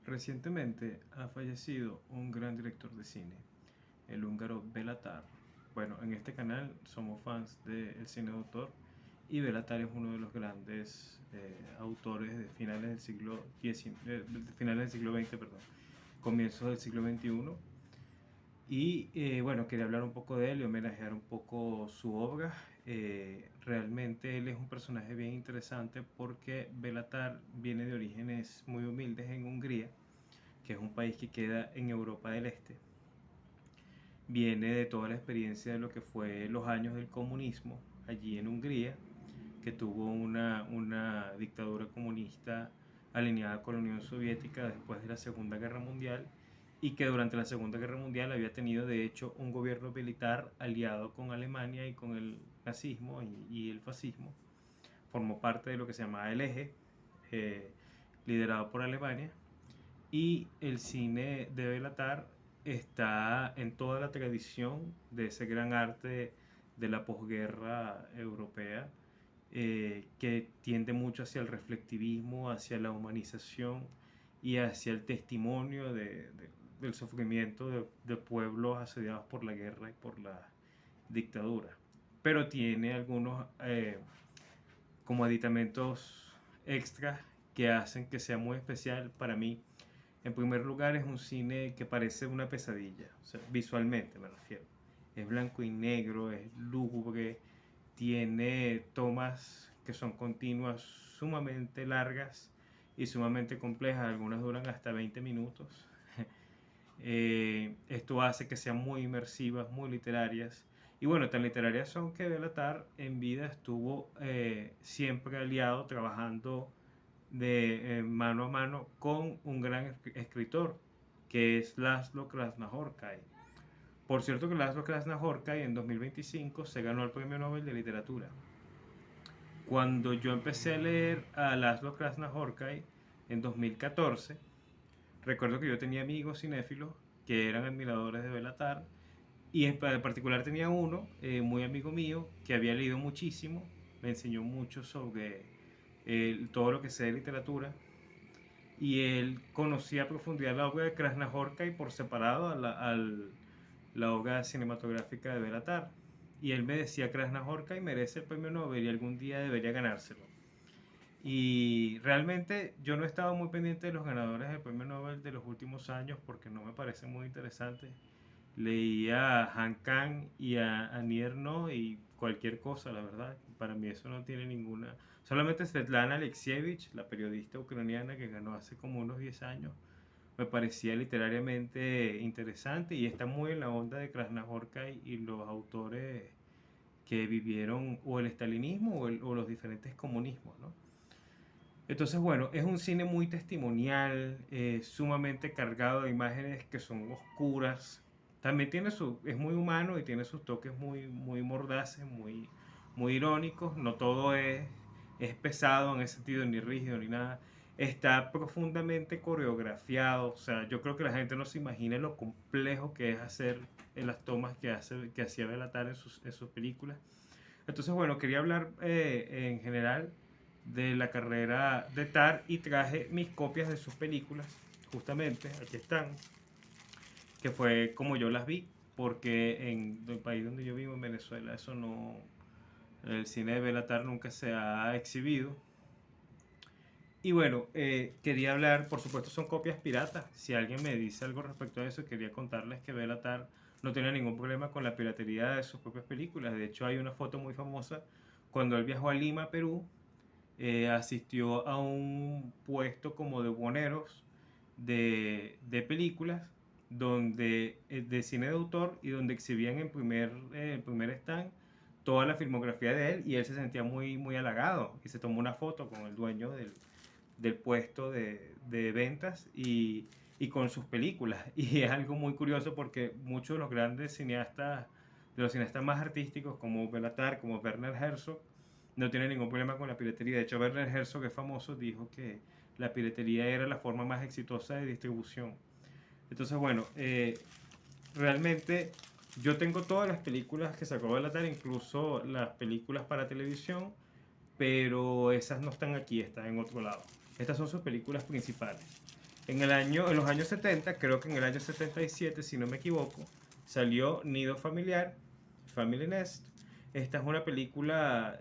Recientemente ha fallecido un gran director de cine, el húngaro Béla Tarr. Bueno, en este canal somos fans del cine de autor y Béla Tarr es uno de los grandes autores de finales del siglo XX, perdón, comienzos del siglo XXI. Y bueno, quería hablar un poco de él y homenajear un poco su obra. Realmente él es un personaje bien interesante porque Béla Tarr viene de orígenes muy humildes en Hungría, que es un país que queda en Europa del Este. Viene de toda la experiencia de lo que fue los años del comunismo allí en Hungría, que tuvo una dictadura comunista alineada con la Unión Soviética después de la Segunda Guerra Mundial, y que durante la Segunda Guerra Mundial había tenido de hecho un gobierno militar aliado con Alemania y con el nazismo y el fascismo. Formó parte de lo que se llamaba el Eje, eh, liderado por Alemania. Y el cine de Béla Tarr está en toda la tradición de ese gran arte de la posguerra europea, que tiende mucho hacia el reflectivismo, hacia la humanización y hacia el testimonio del sufrimiento de pueblos asediados por la guerra y por la dictadura. Pero tiene algunos como aditamentos extras que hacen que sea muy especial para mí. En primer lugar, es un cine que parece una pesadilla, o sea, visualmente me refiero. Es blanco y negro, es lúgubre, tiene tomas que son continuas, sumamente largas y sumamente complejas, algunas duran hasta 20 minutos. Esto hace que sean muy inmersivas, muy literarias. Y bueno, tan literarias son que Béla Tarr en vida estuvo siempre aliado, trabajando de mano a mano con un gran escritor, que es Laszlo Krasznahorkai. Por cierto que Laszlo Krasznahorkai en 2025 se ganó el Premio Nobel de Literatura. Cuando yo empecé a leer a Laszlo Krasznahorkai en 2014, recuerdo que yo tenía amigos cinéfilos que eran admiradores de Béla Tarr, y en particular tenía uno, muy amigo mío, que había leído muchísimo, me enseñó mucho sobre todo lo que sé de literatura, y él conocía a profundidad la obra de Krasznahorkai por separado la obra cinematográfica de Béla Tarr. Y él me decía: Krasznahorkai merece el premio Nobel y algún día debería ganárselo. Y realmente yo no he estado muy pendiente de los ganadores del premio Nobel de los últimos años porque no me parece muy interesante. Leí a Han Kang y a Nierno y cualquier cosa, la verdad. Para mí eso no tiene ninguna. Solamente Svetlana Alexievich, la periodista ucraniana que ganó hace como unos 10 años, me parecía literariamente interesante y está muy en la onda de Krasznahorkai y los autores que vivieron o el estalinismo o los diferentes comunismos, ¿no? Entonces, bueno, es un cine muy testimonial, sumamente cargado de imágenes que son oscuras. También es muy humano y tiene sus toques muy, muy mordaces, muy, muy irónicos. No todo es pesado en ese sentido, ni rígido, ni nada. Está profundamente coreografiado. O sea, yo creo que la gente no se imagina lo complejo que es hacer en las tomas que hacía Béla Tarr en sus películas. Entonces, bueno, quería hablar en general de la carrera de Tar y traje mis copias de sus películas, justamente, aquí están, que fue como yo las vi, porque en el país donde yo vivo, en Venezuela, eso no, el cine de Béla Tarr nunca se ha exhibido. Y bueno, quería hablar, por supuesto son copias piratas. Si alguien me dice algo respecto a eso, quería contarles que Béla Tarr no tiene ningún problema con la piratería de sus propias películas. De hecho, hay una foto muy famosa cuando él viajó a Lima, Perú, asistió a un puesto como de buhoneros de películas, donde, de cine de autor, y donde exhibían en primer stand toda la filmografía de él, y él se sentía muy, muy halagado y se tomó una foto con el dueño del puesto de ventas y con sus películas. Y es algo muy curioso porque muchos de los grandes cineastas, de los cineastas más artísticos como Béla Tarr, como Werner Herzog, no tienen ningún problema con la piratería. De hecho, Werner Herzog, que es famoso, dijo que la piratería era la forma más exitosa de distribución. Entonces, bueno, realmente yo tengo todas las películas que sacó Béla Tarr, incluso las películas para televisión, pero esas no están aquí, están en otro lado. Estas son sus películas principales. En los años 70, creo que en el año 77, si no me equivoco, salió Nido Familiar, Family Nest. Esta es una película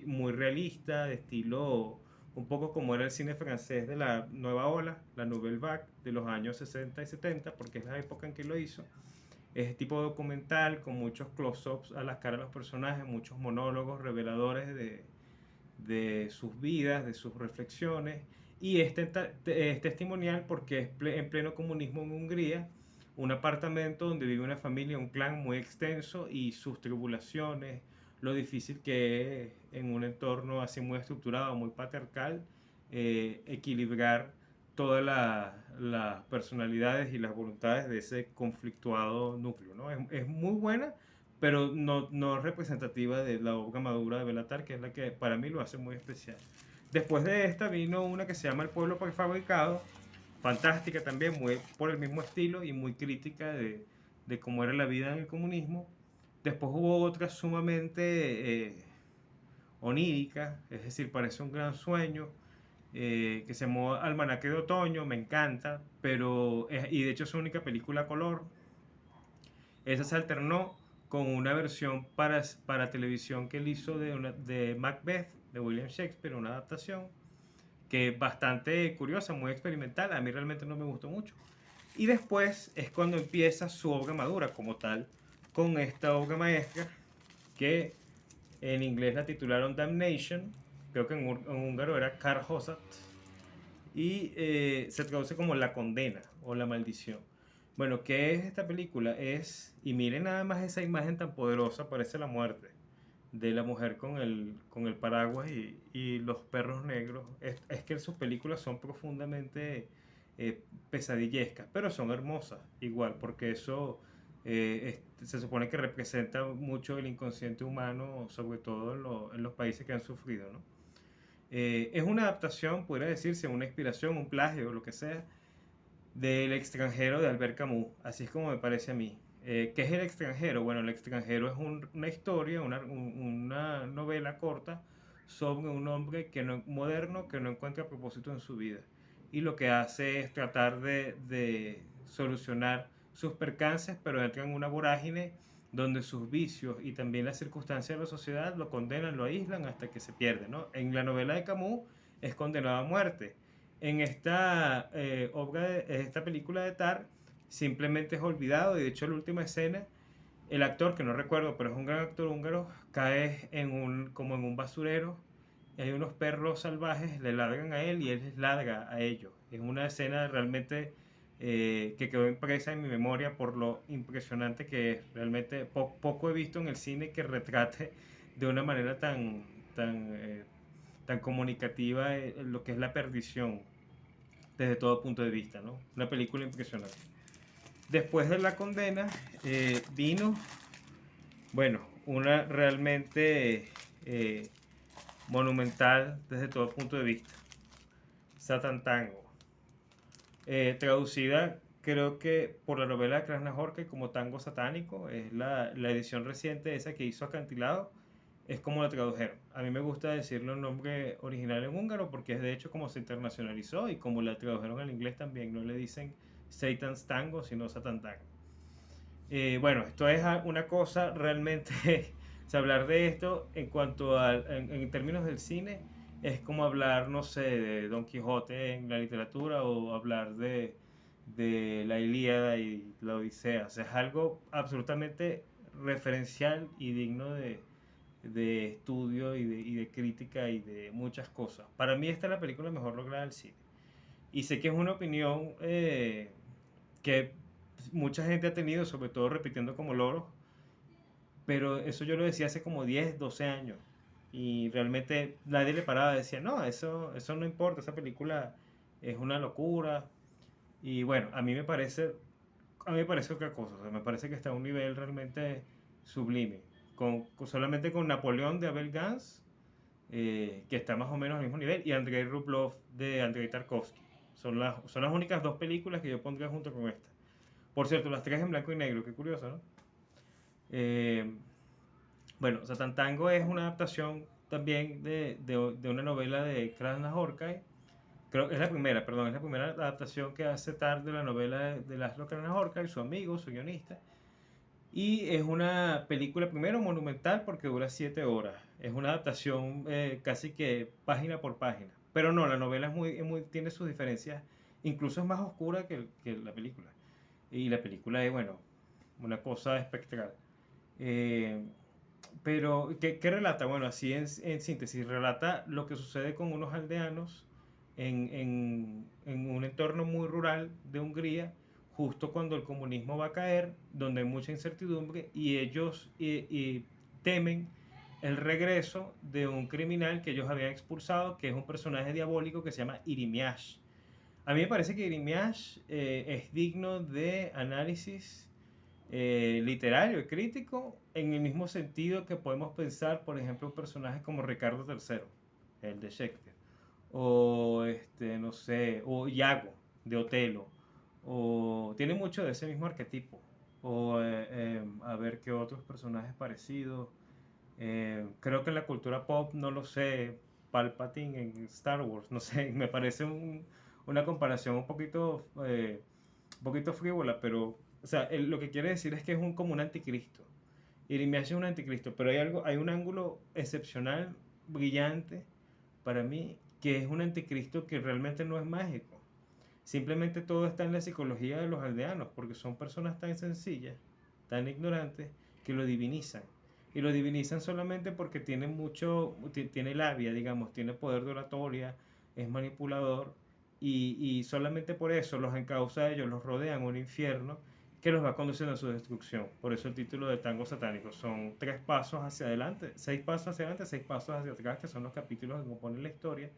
muy realista, de estilo un poco como era el cine francés de la nueva ola, la Nouvelle Vague de los años 60 y 70, porque es la época en que lo hizo. Es tipo documental con muchos close-ups a las caras de los personajes, muchos monólogos reveladores de sus vidas, de sus reflexiones. Y es testimonial porque es en pleno comunismo en Hungría, un apartamento donde vive una familia, un clan muy extenso y sus tribulaciones, lo difícil que es en un entorno así muy estructurado, muy patriarcal, equilibrar todas las personalidades y las voluntades de ese conflictuado núcleo, ¿no? Es muy buena, pero no es representativa de la obra madura de Bela Tarr, que es la que para mí lo hace muy especial. Después de esta vino una que se llama El pueblo prefabricado, fantástica también, muy por el mismo estilo y muy crítica de cómo era la vida en el comunismo. Después hubo otra sumamente onírica, es decir, parece un gran sueño, que se llamó Almanaque de Otoño, me encanta, pero y de hecho es su única película a color. Esa se alternó con una versión para televisión que él hizo de Macbeth, de William Shakespeare, una adaptación que es bastante curiosa, muy experimental, a mí realmente no me gustó mucho. Y después es cuando empieza su obra madura como tal, con esta obra maestra que en inglés la titularon Damnation, creo que en húngaro era Kárhozat, y se traduce como La Condena o La Maldición. Bueno, ¿qué es esta película? Y miren nada más esa imagen tan poderosa, parece la muerte de la mujer con el paraguas y los perros negros. Es que sus películas son profundamente pesadillescas, pero son hermosas igual, porque eso se supone que representa mucho el inconsciente humano, sobre todo en los países que han sufrido, ¿no? Es una adaptación, podría decirse, una inspiración, un plagio, lo que sea, del extranjero de Albert Camus, así es como me parece a mí. ¿Qué es el extranjero? Bueno, el extranjero es una historia, una novela corta sobre un hombre moderno que no encuentra propósito en su vida. Y lo que hace es tratar de solucionar sus percances, pero entra en una vorágine donde sus vicios y también las circunstancias de la sociedad lo condenan, lo aíslan hasta que se pierde, ¿no? En la novela de Camus es condenado a muerte. En esta película de Tar simplemente es olvidado, y de hecho la última escena, el actor, que no recuerdo, pero es un gran actor húngaro, cae como en un basurero, y hay unos perros salvajes, le ladran a él y él les ladra a ellos. Es una escena realmente que quedó impresa en mi memoria por lo impresionante que es. Realmente poco he visto en el cine que retrate de una manera tan comunicativa lo que es la perdición desde todo punto de vista, ¿no? Una película impresionante. Después de la condena vino, bueno, una realmente monumental desde todo punto de vista, Satan Tango, traducida creo que por la novela de Krasna-Horkai como Tango Satánico, es la edición reciente esa que hizo Acantilado, es como la tradujeron. A mí me gusta decirle el nombre original en húngaro porque es de hecho como se internacionalizó y como la tradujeron al inglés también, no le dicen Satan's Tango, sino Satan Tango. Bueno, esto es una cosa realmente, o hablar de esto en cuanto en términos del cine, es como hablar, no sé, de Don Quijote en la literatura o hablar de la Ilíada y la Odisea. O sea, es algo absolutamente referencial y digno de estudio y de crítica y de muchas cosas. Para mí esta es la película mejor lograda del cine. Y sé que es una opinión que mucha gente ha tenido, sobre todo repitiendo como loros, pero eso yo lo decía hace como 10 12 años. Y realmente nadie le paraba, decía, no, eso no importa, esa película es una locura. Y bueno, a mí me parece otra cosa, o sea, me parece que está a un nivel realmente sublime. Solamente con Napoleón de Abel Gance, que está más o menos al mismo nivel, y Andrei Rublev de Andrei Tarkovsky. Son las únicas dos películas que yo pondría junto con esta. Por cierto, las tres en blanco y negro, qué curioso, ¿no? Eh, bueno, Satan Tango es una adaptación también de una novela de Krasna Horkai, creo que es la primera, perdón, es la primera adaptación que hace Tar de la novela de Laszlo Carnajorca y su amigo, su guionista. Y es una película, primero, monumental porque dura 7 horas. Es una adaptación casi que página por página. Pero no, la novela tiene sus diferencias. Incluso es más oscura que la película. Y la película es, bueno, una cosa espectral. Eh, pero, ¿qué relata? Bueno, así en síntesis, relata lo que sucede con unos aldeanos en un entorno muy rural de Hungría, justo cuando el comunismo va a caer, donde hay mucha incertidumbre y ellos temen el regreso de un criminal que ellos habían expulsado, que es un personaje diabólico que se llama Irimiash. A mí me parece que Irimiash es digno de análisis literario y crítico en el mismo sentido que podemos pensar, por ejemplo, un personaje como Ricardo III, el de Shakespeare, o no sé, o Iago de Otelo, o tiene mucho de ese mismo arquetipo, o a ver qué otros personajes parecidos. Creo que en la cultura pop, no lo sé, Palpatine en Star Wars, no sé, me parece una comparación un poquito frívola, pero o sea, lo que quiere decir es que es como un anticristo. Irimiash es un anticristo, pero hay un ángulo excepcional, brillante, para mí, que es un anticristo que realmente no es mágico. Simplemente todo está en la psicología de los aldeanos, porque son personas tan sencillas, tan ignorantes, que lo divinizan. Y lo divinizan solamente porque tiene labia, digamos, tiene poder de oratoria, es manipulador, y solamente por eso los encausa a ellos, los rodean un infierno que los va conduciendo a su destrucción. Por eso el título de Tango Satánico. Son 3 pasos hacia adelante, 6 pasos hacia adelante, 6 pasos hacia atrás, que son los capítulos que componen la historia.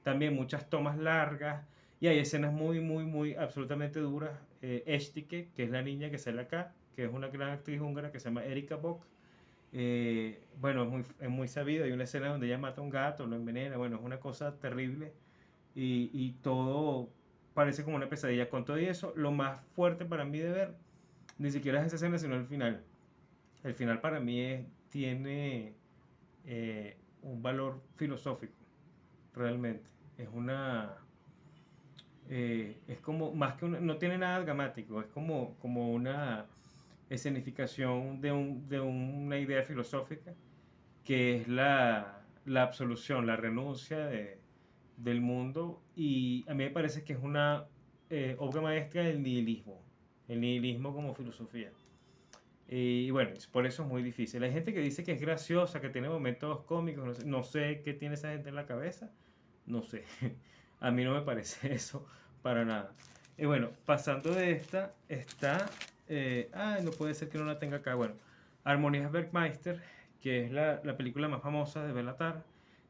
También muchas tomas largas, y hay escenas muy, absolutamente duras. Eshtike, que es la niña que sale acá, que es una gran actriz húngara que se llama Erika Bock. Bueno, es muy sabido. Hay una escena donde ella mata a un gato, lo envenena. Bueno, es una cosa terrible. Y todo parece como una pesadilla. Con todo y eso, lo más fuerte para mí de ver, ni siquiera es esa escena, sino el final. El final para mí tiene un valor filosófico, realmente. Es como, más que no tiene nada dramático, es como una escenificación de una idea filosófica, que es la absolución, la renuncia del mundo, y a mí me parece que es una obra maestra del nihilismo, el nihilismo como filosofía. Y bueno, por eso es muy difícil. Hay gente que dice que es graciosa, que tiene momentos cómicos, no sé qué tiene esa gente en la cabeza, no sé. A mí no me parece eso para nada. Y bueno, pasando de esta, está. No puede ser que no la tenga acá. Bueno, Armonías Bergmeister, que es la película más famosa de Belatar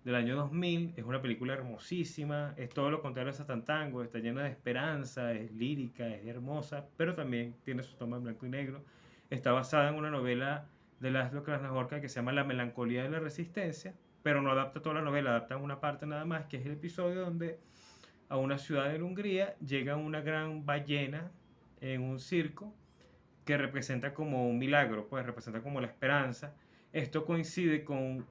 del año 2000. Es una película hermosísima. Es todo lo contrario a Satantango. Está llena de esperanza, es lírica, es hermosa, pero también tiene su toma en blanco y negro. Está basada en una novela de Laszlo Krasnahorka que se llama La melancolía de la resistencia, pero no adapta toda la novela, adapta una parte nada más, que es el episodio donde a una ciudad en Hungría llega una gran ballena en un circo que representa como un milagro, pues representa como la esperanza. Esto coincide con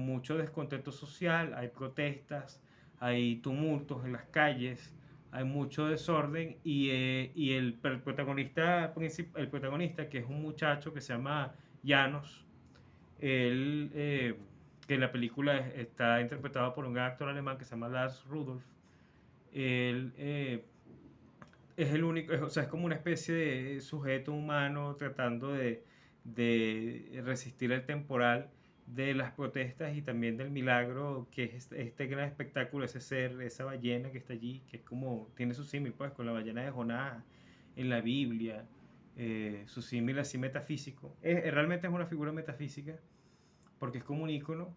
mucho descontento social, hay protestas, hay tumultos en las calles, hay mucho desorden, y el protagonista, que es un muchacho que se llama Janos, él, que en la película está interpretado por un gran actor alemán que se llama Lars Rudolph. Él es el único, o sea, es como una especie de sujeto humano tratando de resistir el temporal de las protestas y también del milagro que es este gran espectáculo, ese ser, esa ballena que está allí, que es como, tiene su símil pues con la ballena de Jonás en la Biblia, su símil así metafísico. Realmente es una figura metafísica porque es como un ícono,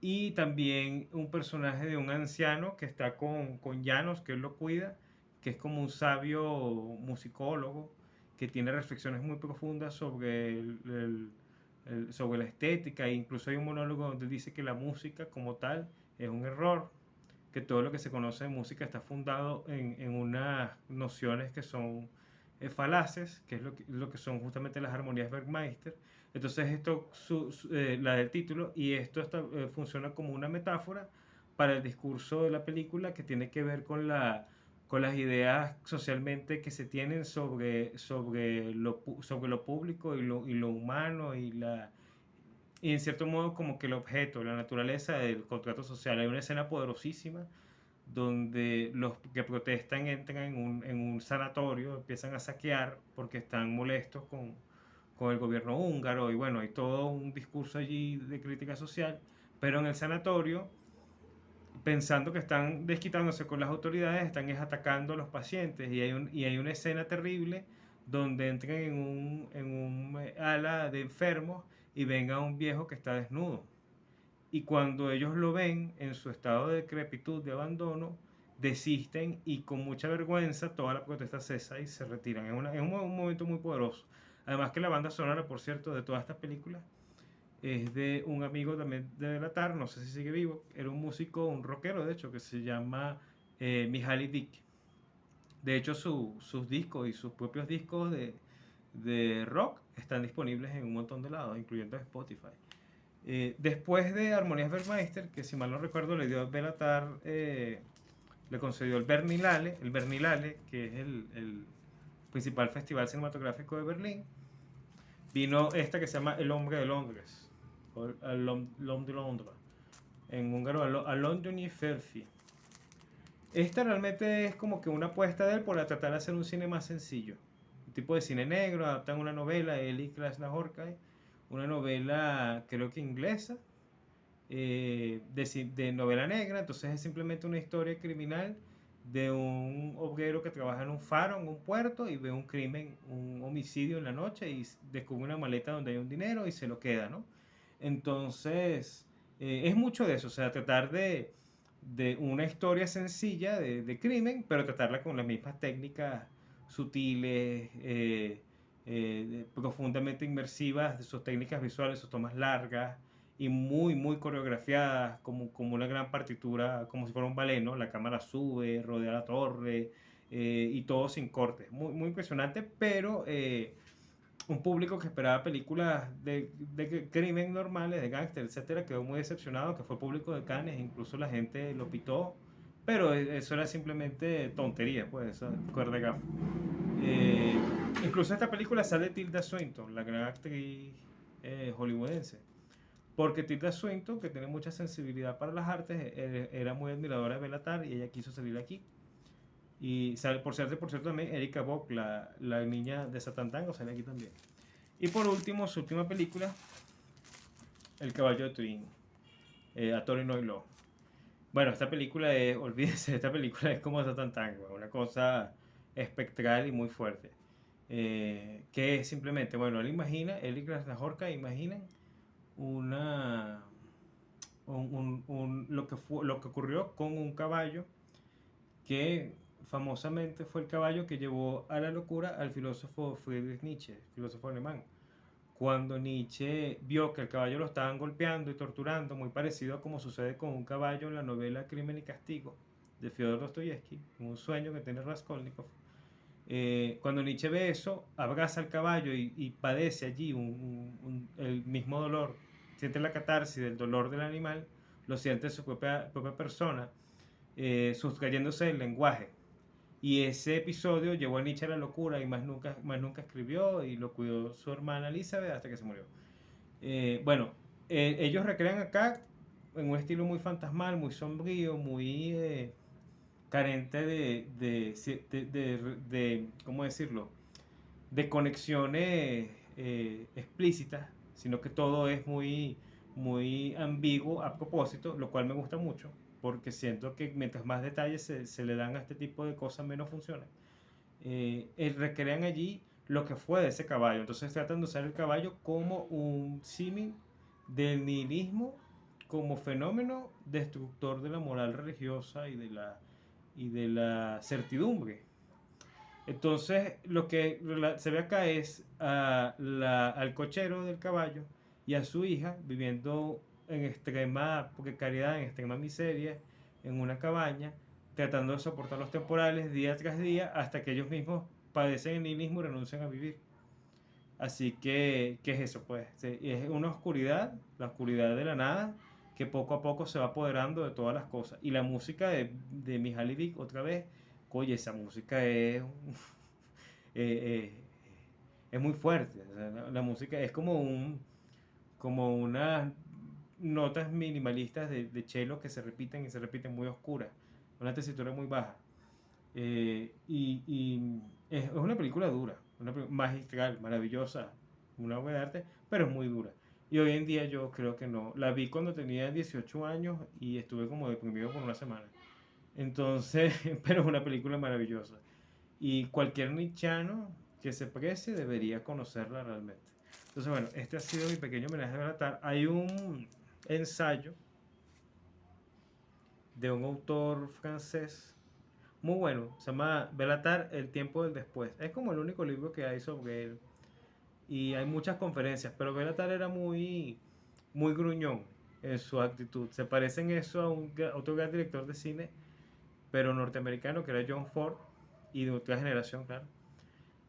y también un personaje de un anciano que está con Llanos, que él lo cuida, que es como un sabio musicólogo, que tiene reflexiones muy profundas sobre la estética, e incluso hay un monólogo donde dice que la música como tal es un error, que todo lo que se conoce de música está fundado en unas nociones que son falaces, que es lo que son justamente las armonías Bergmeister. Entonces esto, la del título, y esto funciona como una metáfora para el discurso de la película que tiene que ver con las ideas socialmente que se tienen sobre lo público y lo humano y en cierto modo como que el objeto, la naturaleza del contrato social. Hay una escena poderosísima donde los que protestan entran en un sanatorio, empiezan a saquear porque están molestos con el gobierno húngaro y bueno, hay todo un discurso allí de crítica social, pero en el sanatorio, pensando que están desquitándose con las autoridades, están atacando a los pacientes y hay una escena terrible donde entran en un ala de enfermos y ven a un viejo que está desnudo. Y cuando ellos lo ven en su estado de decrepitud, de abandono, desisten y con mucha vergüenza toda la protesta cesa y se retiran. Es un momento muy poderoso. Además que la banda sonora, por cierto, de todas estas películas es de un amigo también de Belatar, no sé si sigue vivo, era un músico, un rockero de hecho, que se llama Mihaly Dick. De hecho, sus discos y sus propios discos de rock están disponibles en un montón de lados, incluyendo Spotify. Después de Armonías Bergmeister, que si mal no recuerdo le dio a Belatar, le concedió el Berlinale, que es el principal festival cinematográfico de Berlín, vino esta que se llama El Hombre de Londres, o L'Homme de Londres, en húngaro Alondoni Ferfi. Esta realmente es como que una apuesta de él por tratar de hacer un cine más sencillo. Un tipo de cine negro, adaptan una novela, Eli Krasnahorkai, una novela creo que inglesa, de novela negra, entonces es simplemente una historia criminal de un obrero que trabaja en un faro, en un puerto, y ve un crimen, un homicidio en la noche y descubre una maleta donde hay un dinero y se lo queda, ¿no? Entonces, es mucho de eso, o sea, tratar de una historia sencilla de crimen, pero tratarla con las mismas técnicas sutiles, profundamente inmersivas, de sus técnicas visuales, sus tomas largas y muy coreografiadas, como una gran partitura, como si fuera un ballet, ¿no? La cámara sube, rodea la torre y todo sin cortes. Muy impresionante, pero un público que esperaba películas de crimen normales, de gángster, etcétera, quedó muy decepcionado, que fue público de Cannes, incluso la gente lo pitó, pero eso era simplemente tontería, pues, esa cuerda de gafa. Eh, Incluso esta película sale Tilda Swinton, la gran actriz hollywoodense, porque Tilda Swinton, que tiene mucha sensibilidad para las artes, era muy admiradora de Belatar y ella quiso salir aquí. Y sale, por cierto, también Erika Bock, la niña de Satan Tango, sale aquí también. Y por último, su última película, El caballo de Turín, a Torino y Lo. Bueno, esta película es, olvídense, esta película es como Satan Tango, una cosa espectral y muy fuerte. Que es simplemente, bueno, él y Krasnahorka imaginan una, lo que ocurrió con un caballo que famosamente fue el caballo que llevó a la locura al filósofo Friedrich Nietzsche, filósofo alemán. Cuando Nietzsche vio que el caballo lo estaban golpeando y torturando, muy parecido a como sucede con un caballo en la novela Crimen y Castigo de Fyodor Dostoyevsky, un sueño que tiene Raskolnikov. Cuando Nietzsche ve eso, abraza al caballo y padece allí el mismo dolor, siente la catarsis del dolor del animal, lo siente en su propia persona, sustrayéndose del lenguaje. Y ese episodio llevó a Nietzsche a la locura y más nunca escribió y lo cuidó su hermana Elizabeth hasta que se murió. Bueno, ellos recrean acá en un estilo muy fantasmal, muy sombrío, muy carente ¿cómo decirlo? De conexiones explícitas, sino que todo es muy ambiguo a propósito, lo cual me gusta mucho, porque siento que mientras más detalles se le dan a este tipo de cosas, menos funcionan. Recrean allí lo que fue de ese caballo, entonces tratan de usar el caballo como un símil del nihilismo como fenómeno destructor de la moral religiosa y de la certidumbre. Entonces, lo que se ve acá es al cochero del caballo y a su hija viviendo en extrema precariedad, en extrema miseria, en una cabaña, tratando de soportar los temporales día tras día hasta que ellos mismos padecen el nihilismo y renuncian a vivir. Así que, ¿qué es eso? Pues es una oscuridad, la oscuridad de la nada, que poco a poco se va apoderando de todas las cosas. Y la música de Mihaly Vik, otra vez, oye, esa música es, eh, es muy fuerte. O sea, la música es como unas notas minimalistas de cello que se repiten y se repiten muy oscuras, una tesitura muy baja. Y es una película dura, magistral, maravillosa, una obra de arte, pero es muy dura. Y hoy en día yo creo que no. La vi cuando tenía 18 años y estuve como deprimido por una semana. Entonces, pero es una película maravillosa. Y cualquier nichano que se precie debería conocerla realmente. Entonces, bueno, este ha sido mi pequeño homenaje a Belatar. Hay un ensayo de un autor francés muy bueno, se llama Belatar, El tiempo del después. Es como el único libro que hay sobre él. Y hay muchas conferencias, pero Belatar era muy gruñón en su actitud. Se parece en eso a otro gran director de cine, pero norteamericano, que era John Ford, y de otra generación, claro,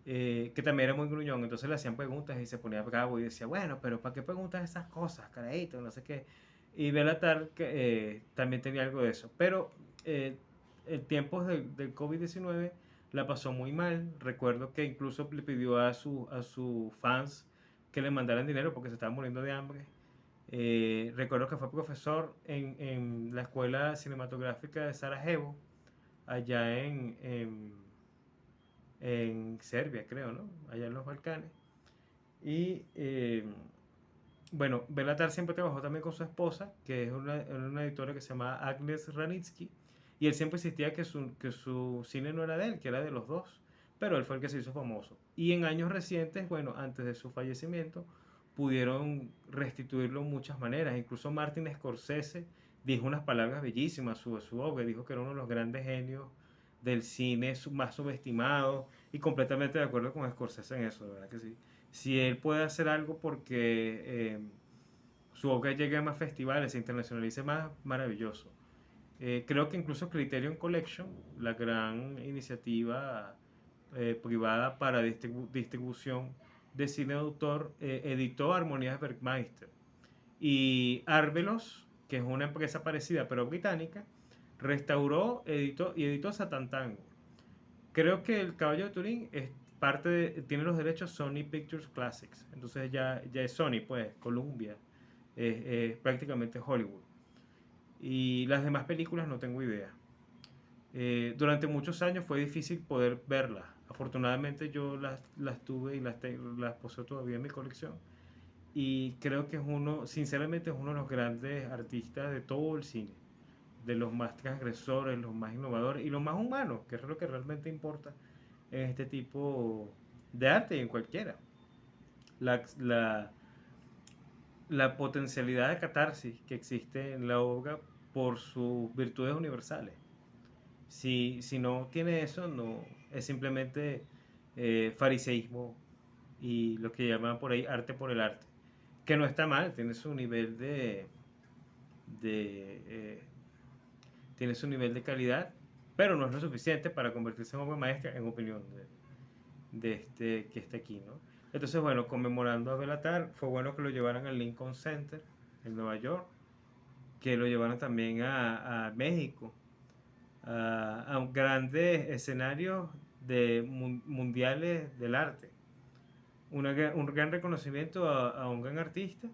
que también era muy gruñón. Entonces le hacían preguntas y se ponía bravo y decía, bueno, pero ¿para qué preguntas esas cosas, carajito? No sé qué. Y Belatar también tenía algo de eso. Pero en tiempos del COVID-19 la pasó muy mal. Recuerdo que incluso le pidió a sus fans que le mandaran dinero porque se estaban muriendo de hambre. Recuerdo que fue profesor en la escuela cinematográfica de Sarajevo, allá en Serbia, creo, ¿no? Allá en los Balcanes. Y bueno, Belatar siempre trabajó también con su esposa, que es una editora que se llama Agnes Ranitsky, y él siempre insistía que su cine no era de él, que era de los dos, pero él fue el que se hizo famoso. Y en años recientes, bueno, antes de su fallecimiento, pudieron restituirlo de muchas maneras. Incluso Martin Scorsese dijo unas palabras bellísimas sobre su obra, dijo que era uno de los grandes genios del cine más subestimado, y completamente de acuerdo con Scorsese en eso, de verdad que sí. Si él puede hacer algo porque su obra llegue a más festivales, se internacionalice más, maravilloso. Creo que incluso Criterion Collection, la gran iniciativa privada para distribución de cine de autor, editó Armonías Bergmeister. Y Arbelos, que es una empresa parecida pero británica, restauró, editó y editó Satantango. Creo que El Caballo de Turín tiene los derechos Sony Pictures Classics. Entonces ya es Sony, pues, Columbia, prácticamente Hollywood. Y las demás películas no tengo idea. Durante muchos años fue difícil poder verlas. Afortunadamente yo las tuve y las poseo todavía en mi colección. Y creo que sinceramente es uno de los grandes artistas de todo el cine. De los más transgresores, los más innovadores y los más humanos, que es lo que realmente importa en este tipo de arte y en cualquiera. La, la, la potencialidad de catarsis que existe en la obra por sus virtudes universales. Si no tiene eso, no es simplemente fariseísmo y lo que llaman por ahí arte por el arte. Que no está mal, de tiene su nivel de calidad, pero no es lo suficiente para convertirse en obra maestra, en opinión de este que está aquí, ¿no? Entonces, bueno, conmemorando a Belatar, fue bueno que lo llevaran al Lincoln Center en Nueva York, que lo llevaran también a México, a grandes escenarios mundiales del arte. Un gran reconocimiento a un gran artista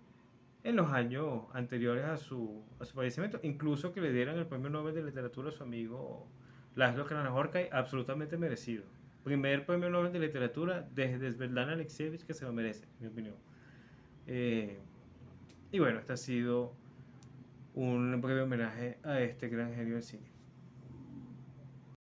en los años anteriores a su fallecimiento, incluso que le dieran el premio Nobel de Literatura a su amigo Laszlo Krasnahorkai, absolutamente merecido. Primer premio Nobel de Literatura desde Svetlana Alexievich, que se lo merece, en mi opinión. Eh, y bueno, este ha sido un breve homenaje a este gran genio del cine.